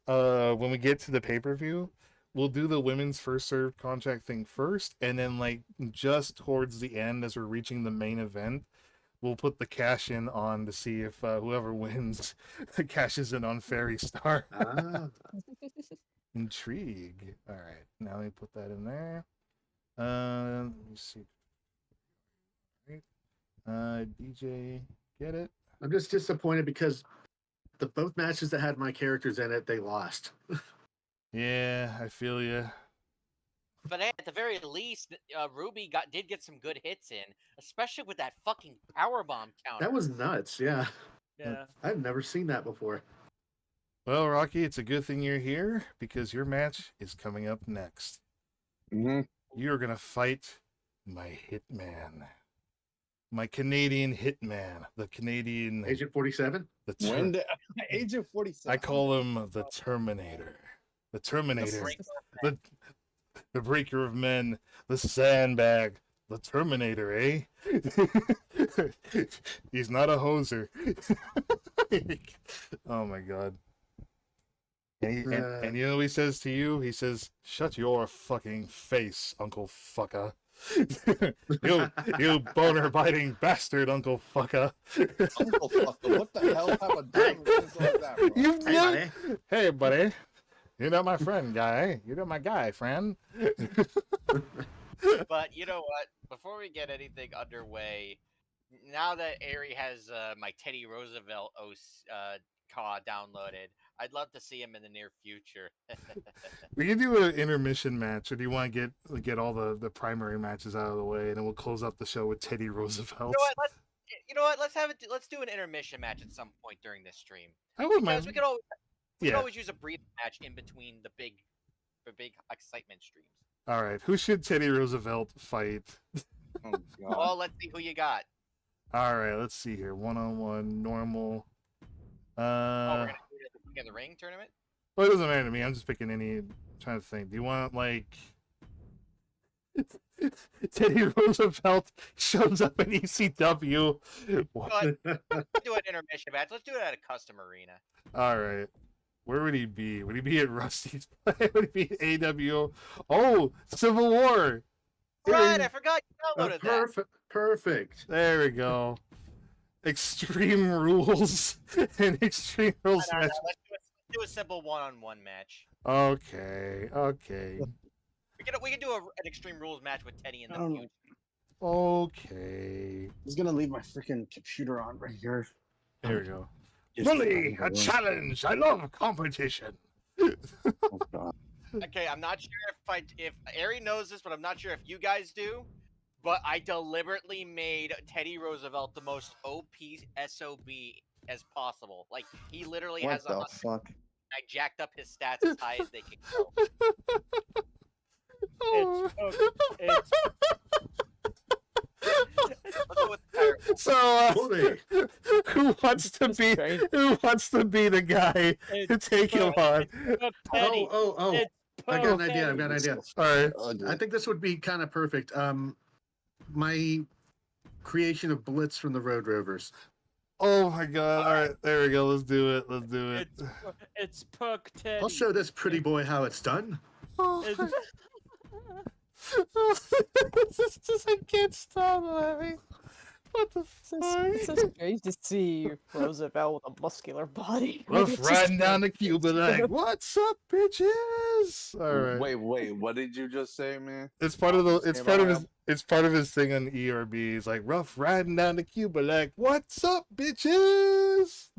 when we get to the pay-per-view, we'll do the women's first serve contract thing first, and then like just towards the end, as we're reaching the main event, we'll put the cash in on to see if whoever wins cashes in on Fairy Star. Ah. Intrigue. All right, now let me put that in there. Let me see. DJ, get it? I'm just disappointed because the both matches that had my characters in it, they lost. Yeah, I feel you. But hey, at the very least, Ruby did get some good hits in, especially with that fucking powerbomb counter. That was nuts. Yeah. Yeah. I've never seen that before. Well, Rocky, it's a good thing you're here because your match is coming up next. Mm-hmm. You're gonna fight my hitman, my Canadian hitman, the Canadian Agent 47. Agent 47. I call him the Terminator. The Terminator. The breaker of men. The sandbag. The Terminator, eh? He's not a hoser. Oh my god. And you know what he says to you? He says, "Shut your fucking face, Uncle Fucka." you boner biting bastard, Uncle Fucka. Uncle Fucker, what the hell type of damn is like that, bro? Hey, buddy. Hey, buddy. You're not my friend, guy. You're not my guy, friend. But you know what? Before we get anything underway, now that Ari has my Teddy Roosevelt CAW downloaded, I'd love to see him in the near future. We can do an intermission match, or do you want to get all the primary matches out of the way, and then we'll close up the show with Teddy Roosevelt? You know what? Let's do an intermission match at some point during this stream. I wouldn't Because mind. we could always use a brief match in between the big excitement streams. All right, who should Teddy Roosevelt fight? Oh, Well, God. let's see who you got. All right, let's see here. 1-on-1, normal. Oh, we're gonna do it at the King of the Ring tournament. Well, it doesn't matter to me. I'm just picking any. I'm trying to think. Do you want like Teddy Roosevelt shows up at ECW? What? Let's do an intermission match. Let's do it at a custom arena. All right. Where would he be? Would he be at Rusty's play? Would he be AW? Oh, Civil War. Right, I forgot you downloaded that. Perfect. Perfect. There we go. Extreme Rules and Extreme Rules No, match. let's do a simple one-on-one match. Okay. We can do an Extreme Rules match with Teddy in the future. Okay. He's gonna leave my freaking computer on right here. There we go. Just- Bully, a challenge. I love competition. Oh, God. Okay, I'm not sure if Ari knows this, but I'm not sure if you guys do. But I deliberately made Teddy Roosevelt the most OP SOB as possible. Like he literally What has the fuck? I jacked up his stats as high as they can go. It's Let's go with the pirate. So, Bully. who wants to be the guy to take him on? Teddy. Oh. It's I got an Teddy. idea. I've got an idea. All right. I think this would be kind of perfect. My creation of Blitz from the Road Rovers. Oh my God! All right, there we go. Let's do it. Let's do it. It's Puck Teddy. I'll show this pretty boy how it's done. It's- It's just I can't stop laughing. What the It's fuck? just great to see Roosevelt with a muscular body. Rough It's just- riding down the Cuba like, what's up, bitches? All right. Wait, what did you just say, man? It's part of the. It's Came part of out. his. It's part of his thing on ERB. He's like rough riding down to Cuba, like, what's up, bitches?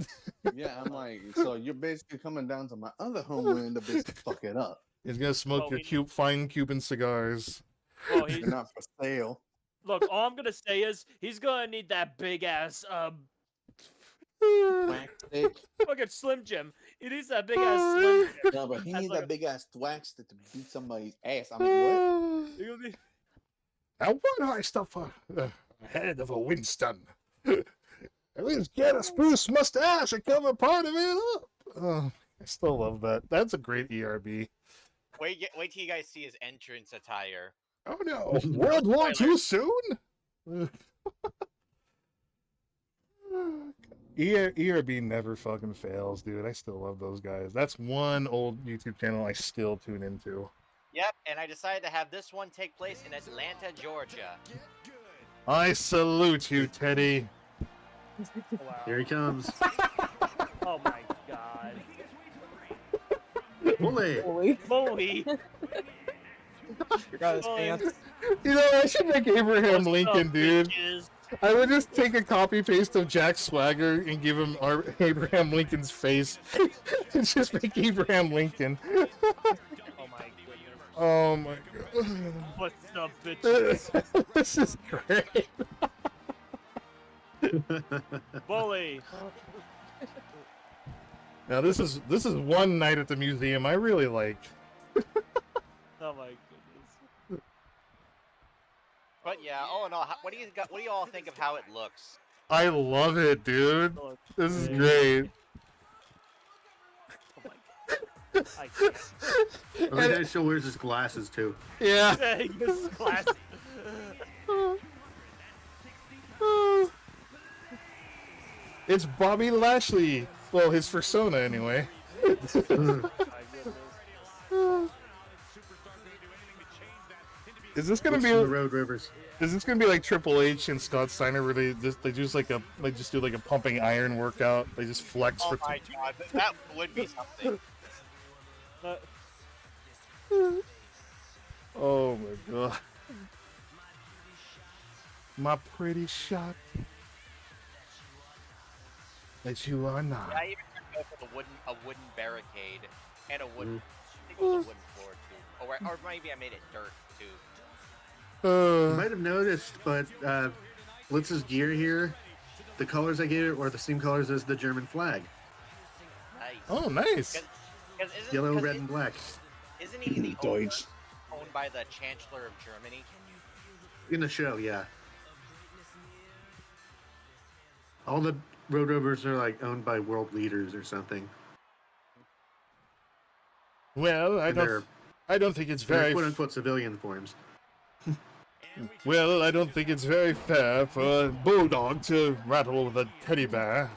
Yeah, I'm like, so you're basically coming down to my other homeland to basically fuck it up. He's gonna smoke Oh, your fine Cuban cigars. well, They're not for sale. look, all I'm gonna say is he's gonna need that big ass Thwack stick. fucking Slim Jim. He needs that big ass Slim Jim. No, but he That's needs like that big ass thwack stick to beat somebody's ass. I mean, what? He's gonna be- Now, what I stuff ahead of a Winston? At least get a spruce mustache and cover part of it up. Oh, I still love that. That's a great ERB. Wait till you guys see his entrance attire. Oh no! World War II soon? ERB never fucking fails, dude. I still love those guys. That's one old YouTube channel I still tune into. Yep, and I decided to have this one take place in Atlanta, Georgia. I salute you, Teddy. Wow. Here he comes. Oh my god. Bully. Holy. Bully. Forgot his Oh, pants. You know, I should make Abraham What's Lincoln, up, dude. bitches? I would just take a copy paste of Jack Swagger and give him Abraham Lincoln's face, and just make Abraham Lincoln. Oh my goodness. Oh my god. What's up, bitches? This is great. Bully. Now this is one night at the museum I really like. Oh my goodness. But yeah, all in all, what do you all think of how it looks? I love it, dude. Oh This is my great. god. I can't. Oh, the guy still wears his glasses too. Yeah. This is classic. It's Bobby Lashley. Well, his persona anyway. My goodness. Is this gonna Looks be from the Road Rovers. is this gonna be like Triple H and Scott Steiner where they just do like a pumping iron workout? They just flex Oh for my god, that would be something. Oh my god. My pretty shot that you are not. Yeah, I even could go for a wooden barricade and a wooden. I think it was a wooden floor too, or maybe I made it dirt too. You might have noticed, but Blitz's gear here, the colors I gave it were the same colors as the German flag. Nice. Oh, nice. Yellow, red, and black. Isn't he the owner, Deutsch. owned by the Chancellor of Germany? In the show, yeah. All the Road Rovers are like owned by world leaders or something. Well, And they're I don't think it's very quote unquote civilian forms. well, I don't think it's very fair for a bulldog to rattle with a teddy bear.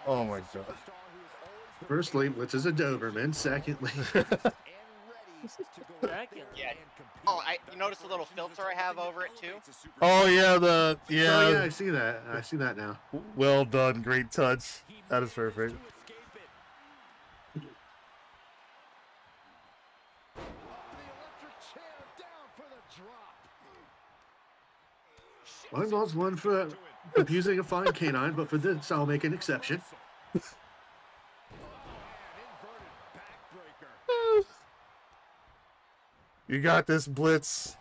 Oh my god. Firstly, Blitz is a Doberman. Secondly, Yeah. Oh, you notice the little filter I have over it too? Oh yeah, oh yeah, I see that. I see that now. Well done, great touch. That is perfect. One lost one for abusing a fine canine, but for this, I'll make an exception. You got this, Blitz.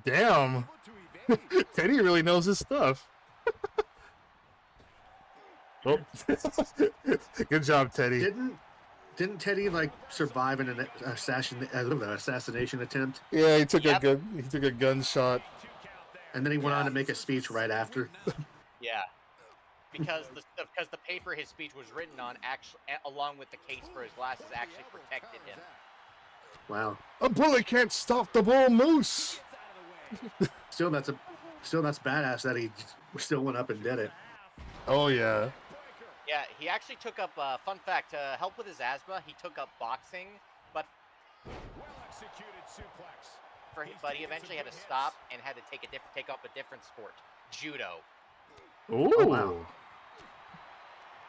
Damn. Teddy really knows his stuff. Oh. Good job, Teddy. Didn't Teddy like survive in an assassination attempt, Yeah, he took Yep. a gunshot. and then he went on to make a speech right after? Yeah. Because the paper his speech was written on actually, along with the case for his glasses, actually protected him. Wow. A bullet can't stop the bull moose. Still, that's badass that he still went up and did it. Oh yeah. Yeah, he actually took up. Fun fact: to help with his asthma, he took up boxing, but he eventually had to stop and had to take up a different sport, judo. Ooh. Oh, wow.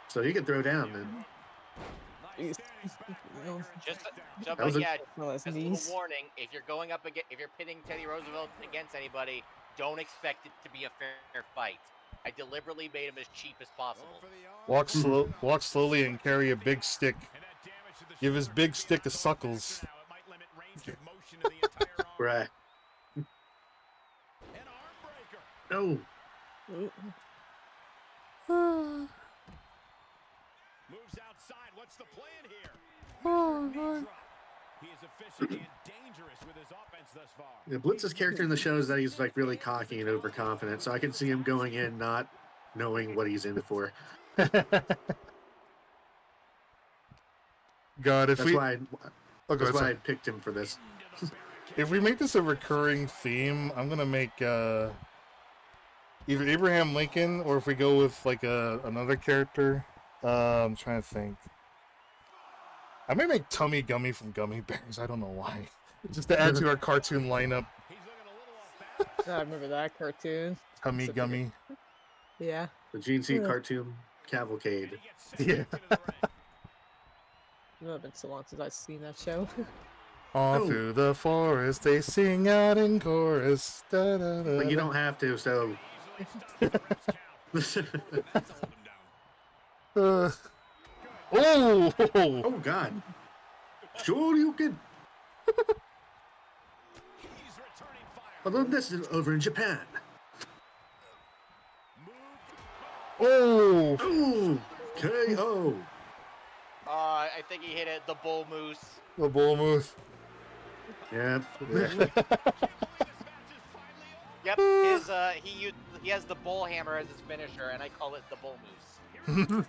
So he could throw down then. Jeez. was a- Well, his Just a knees. little warning: if you're going up against, if you're pitting Teddy Roosevelt against anybody, don't expect it to be a fair fight. I deliberately made him as cheap as possible. Walk slowly and carry a big stick. Give his big stick to Suckles. Right. No. Moves outside. What's the plan here? He is efficient and dangerous with his offense thus far. Yeah, Blitz's character in the show is that he's like really cocky and overconfident, so I can see him going in not knowing what he's in for. God, if That's we why oh, go that's ahead, why I picked him for this. If we make this a recurring theme, I'm gonna make either Abraham Lincoln, or if we go with like another character. I'm trying to think. I might make Tummy Gummy from Gummy Bears. I don't know why. Just to add to our cartoon lineup. I remember that cartoon. Tummy Such a Gummy. Yeah. The Gene C cartoon cavalcade. Yeah. It's been so long since I've seen that show. All Oh. through the forest, they sing out in chorus. Da, da, da, But you da. don't have to, so. Oh! Oh, God. Sure, you can. Although this is over in Japan. Oh! Oh, KO. I think he hit it. The bull moose. The bull moose. Yep. Yep. He has the bull hammer as his finisher, and I call it the bull moose.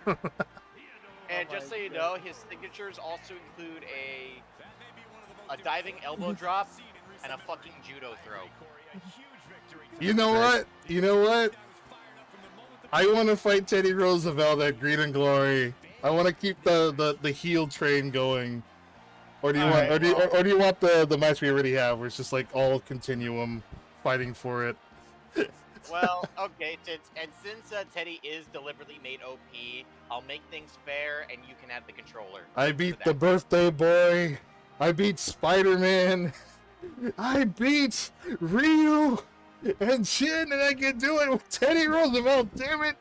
And Oh just so my you know, his signatures also include a diving elbow drop and a fucking judo throw. You know what? You know what? I want to fight Teddy Roosevelt at Greed and Glory. I want to keep the heel train going. Or do you Alright, want or do you want the match we already have, where it's just like all continuum fighting for it? Well, okay, since Teddy is deliberately made OP, I'll make things fair, and you can have the controller. I beat for the that. birthday boy. I beat Spider-Man. I beat Ryu and Shin, and I can do it with Teddy Roosevelt. Damn it!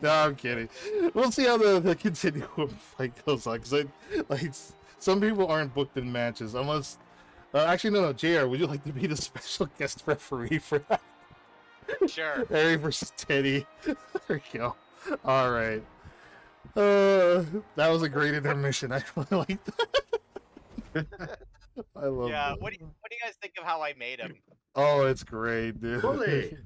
No, I'm kidding. We'll see how the continuum fight goes on. Cause some people aren't booked in matches unless. Actually, no. Jr., would you like to be the special guest referee for that? Sure. Harry versus Teddy. There we go. All right. That was a great intermission. I really like that. I love Yeah. that. What do you guys think of how I made him? Oh, it's great, dude. Holy.